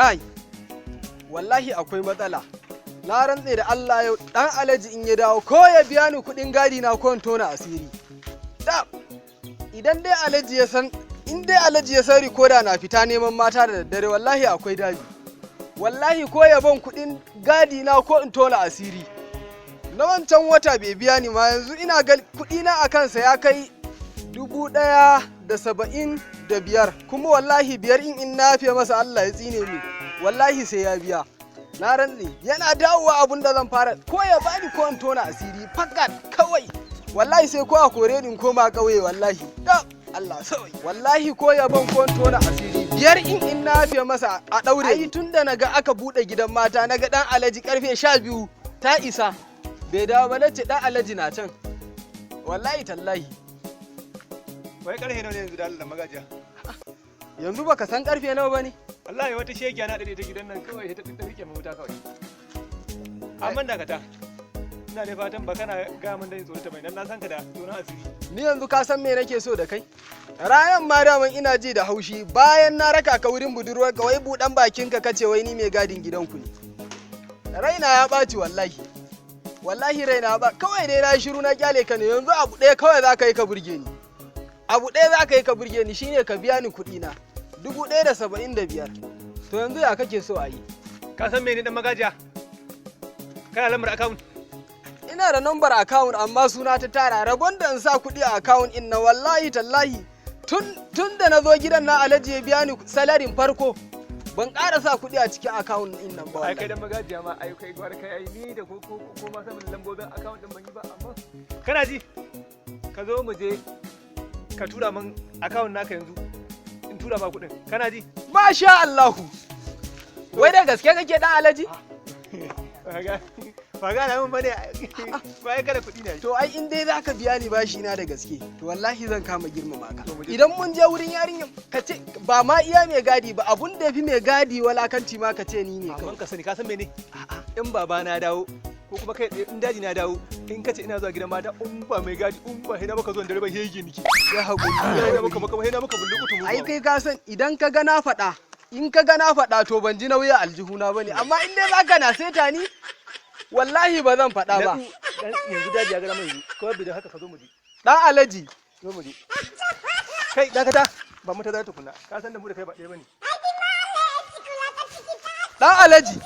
Kai, wallahi akwai matsala. Na rantse da Allah yau ɗan Alhaji in ya dawo ko ya biya ni kuɗin gadi na ko in tona asiri. Da idan dai Alhaji ya san in dai Alhaji ya san rikoda na fita neman mata da daddare wallahi akwai daji. Wallahi ko ya ban kuɗin gadi na ko in tona asiri. Na wancan wata bai biya ni ma yanzu ina ga kuɗi na a kansa ya kai 175 kuma wallahi biyar in na fiye masa Allah ya tsine ni wallahi sai ya biya. Na rantse yana dawowa abun da zan fara ko ya bani ko in tona asiri fakat kawai wallahi sai ko a kore ni koma kauye wallahi da Allah sawai wallahi ko ya ban ko in tona asiri biyar in na fiye masa a daure ai tunda naga aka bude gidan mata naga dan Alhaji karfe 12 ta isa bai dawo ba nace dan Alhaji na can wallahi tallahi wai karfe nawa ne yanzu da Allah magajiya yanzu baka san karfe nawa bane wallahi wata shegiya na dade ta gidan nan kawai ta rike mu wuta kawai amma dakata ina da fatan ba kana ga mun da tsoro ta bai dan na san ka da tsoron asiri ni yanzu ka san me nake so da kai rayan ma daman ina ji da haushi bayan na raka ka wurin budurwar ka wai budan bakin ka kace wai ni mai gadin gidanku ne raina ya baci wallahi raina ya ba kawai dai na shiru na kyale ka ne yanzu abu ɗaya kawai za ka yi ka burge ni abu ɗaya za ka yi ka burge ni shine ka biya ni kuɗi na 175 to yanzu ya kake so a yi ka san me ne dan magajiya kana lambar account ina da number account amma suna ta tara ragon da in sa kuɗi a account in na wallahi tallahi tun da na zo gidan na Alhaji ya biya ni salarin farko ban ƙara sa kuɗi a cikin account in nan ba ai kai dan magajiya ma ai kai gwar kai ai ni da ko ma samun lambobin account din ban yi ba amma kana ji ka zo mu je ka tura min account naka yanzu in tura ma kuɗin kana ji masha Allah wai da gaske kake dan Alhaji ba ga na mun bane bai kada kuɗi ne to ai in dai zaka biya ni bashi na da gaske to wallahi zan kama girmama ka idan mun je wurin yarinya ka ce ba ma iya mai gadi ba abun da yafi mai gadi walakanci ma ka ce ni ne kawai ka sani ka san mene in baba na dawo ko kuma kai in daji na dawo in kace ina zuwa gidan mata in ba mai gadi in ba hina maka zuwa dare ba hege niki ya hakuri hina maka bullukutu mu ai kai ka san idan ka ga na faɗa in ka ga na faɗa to ban ji nauyi aljihuna bane amma in dai zaka na seta ni wallahi ba zan faɗa ba yanzu daji ya ga mai ko bi da haka ka zo mu ji dan Alhaji zo mu ji kai dakata ba mu ta zata tukuna ka san da mu da kai ba ɗaya bane dan Alhaji